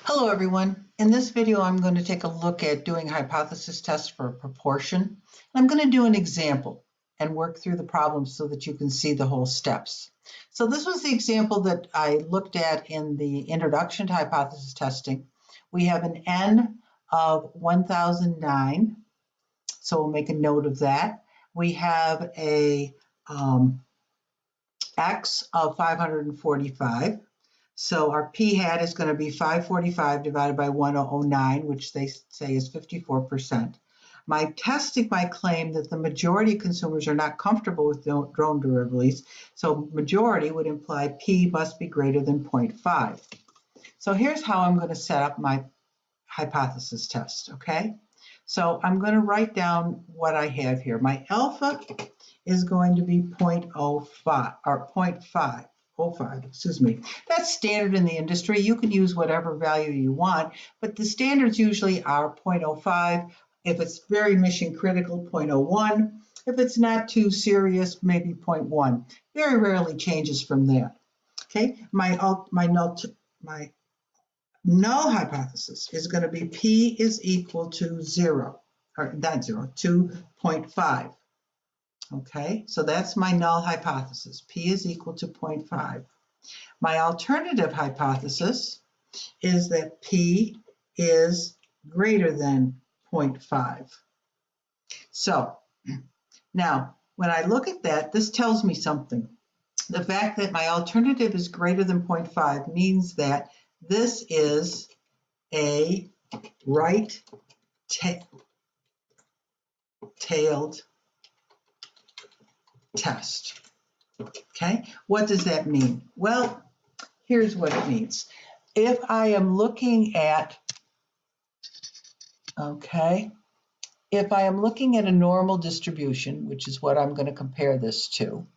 Hello everyone. In this video I'm going to take a look at doing hypothesis tests for a proportion. I'm going to do an example and work through the problem so that you can see the whole steps. So this was the example that I looked at in the introduction to hypothesis testing. We have an n of 1009, so we'll make a note of that. We have a x of 545. So our p hat is going to be 545 divided by 1009, which they say is 54%. My testing my claim that the majority of consumers are not comfortable with drone deliveries, so majority would imply p must be greater than 0.5. So here's how I'm going to set up my hypothesis test, okay? So I'm going to write down what I have here. My alpha is going to be 0.05 or 0.505, excuse me. That's standard in the industry. You can use whatever value you want, but the standards usually are 0.05. If it's very mission critical, 0.01. If it's not too serious, maybe 0.1. Very rarely changes from that. Okay, my null hypothesis is going to be p is equal to 0, or not 0, 2.5. Okay, so that's my null hypothesis. P is equal to 0.5. My alternative hypothesis is that P is greater than 0.5. So now, when I look at that, this tells me something. The fact that my alternative is greater than 0.5 means that this is a right-tailed test. Okay, what does that mean? Well, here's what it means. If I am looking at, if I am looking at a normal distribution, which is what I'm going to compare this to,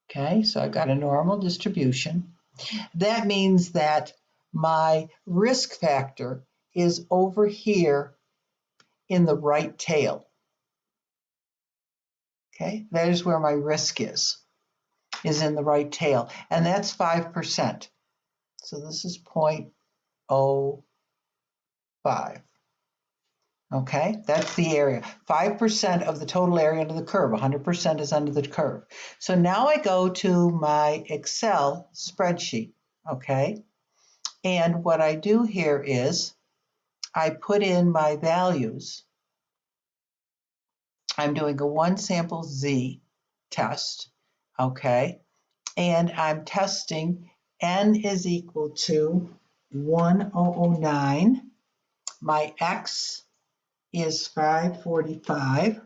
okay, so I've got a normal distribution. That means that my risk factor is over here in the right tail. Okay, that is where my risk is in the right tail, and that's 5%. So this is 0.05. Okay, that's the area. 5% of the total area under the curve. 100% is under the curve. So now I go to my Excel spreadsheet, okay? And what I do here is I put in my values. I'm doing a one sample Z test, okay? And I'm testing n is equal to 1009. My x is 545,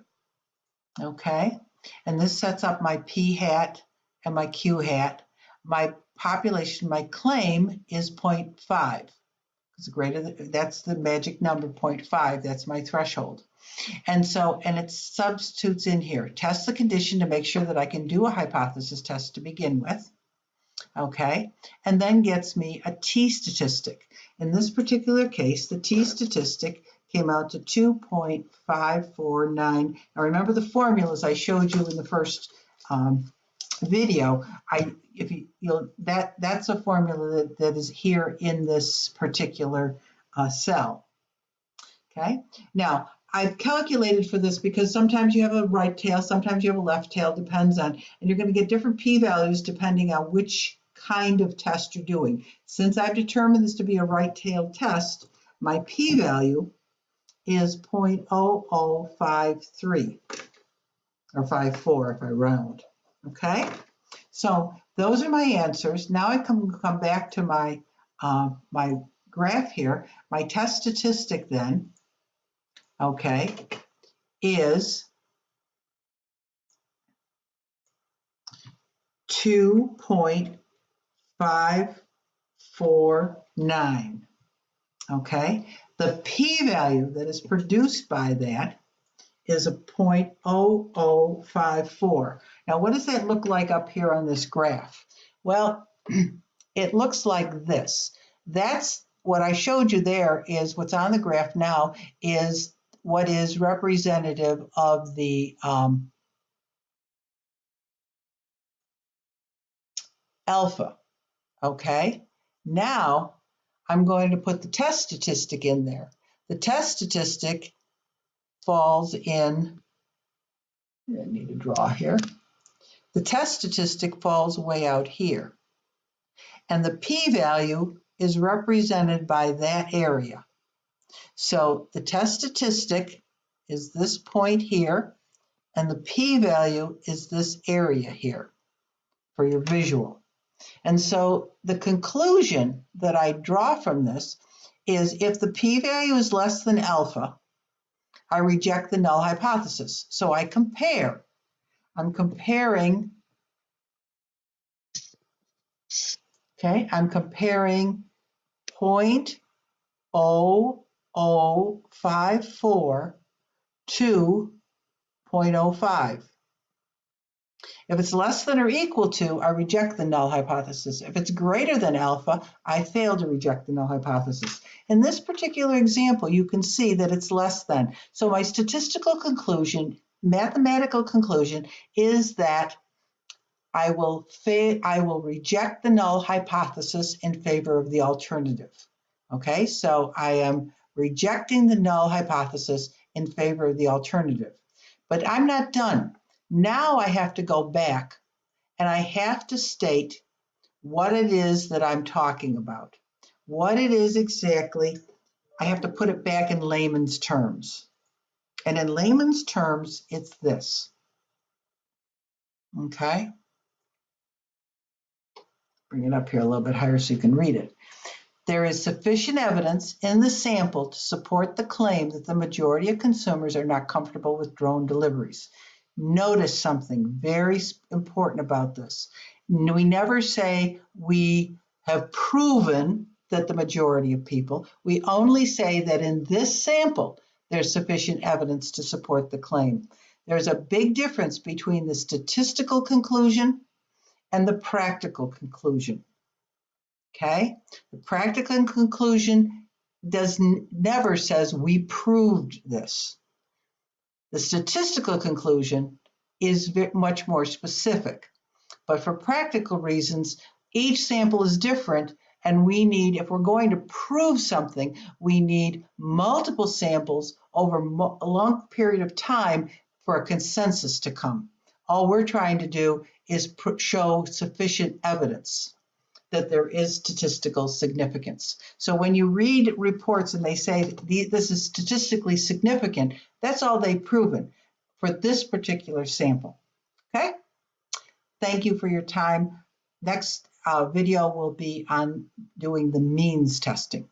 okay? And this sets up my p hat and my q hat. My population, my claim is 0.5. It's greater than, that's the magic number, 0.5. That's my threshold. And so, and it substitutes in here, test the condition to make sure that I can do a hypothesis test to begin with, okay, and then gets me a t-statistic. In this particular case, the t-statistic came out to 2.549. Now remember the formulas I showed you in the first video. That's a formula that is here in this particular cell. Okay, now I've calculated for this because sometimes you have a right tail, sometimes you have a left tail, depends on, and you're going to get different p-values depending on which kind of test you're doing. Since I've determined this to be a right-tailed test, my p-value is 0.0053 or 54 if I round. Okay, so those are my answers. Now I come back to my my graph here. My test statistic then, okay, is 2.549. Okay, the p-value that is produced by that is a 0.0054. Now, what does that look like up here on this graph? Well, it looks like this. That's what I showed you there is what's on the graph now is what is representative of the alpha, okay? Now, I'm going to put the test statistic in there. The test statistic falls in, I need to draw here. The test statistic falls way out here. And the p-value is represented by that area. So the test statistic is this point here, and the p-value is this area here for your visual. And so the conclusion that I draw from this is if the p-value is less than alpha, I reject the null hypothesis. So I compare. I'm comparing, okay, I'm comparing 0.0054 to 0.05. If it's less than or equal to, I reject the null hypothesis. If it's greater than alpha, I fail to reject the null hypothesis. In this particular example, you can see that it's less than. So my statistical conclusion, mathematical conclusion, is that I will reject the null hypothesis in favor of the alternative. Okay, so I am rejecting the null hypothesis in favor of the alternative. But I'm not done. Now I have to go back and I have to state what it is that I'm talking about. What it is exactly, I have to put it back in layman's terms. And in layman's terms, it's this. Okay? Bring it up here a little bit higher so you can read it. There is sufficient evidence in the sample to support the claim that the majority of consumers are not comfortable with drone deliveries. Notice something very important about this. We never say we have proven that the majority of people. We only say that in this sample, there's sufficient evidence to support the claim. There's a big difference between the statistical conclusion and the practical conclusion. Okay? The practical conclusion never says we proved this. The statistical conclusion is much more specific. But for practical reasons, each sample is different, and we need, if we're going to prove something, we need multiple samples over a long period of time for a consensus to come. All we're trying to do is show sufficient evidence that there is statistical significance. So when you read reports and they say this is statistically significant, that's all they've proven for this particular sample. Okay? Thank you for your time. Next video will be on doing the means testing.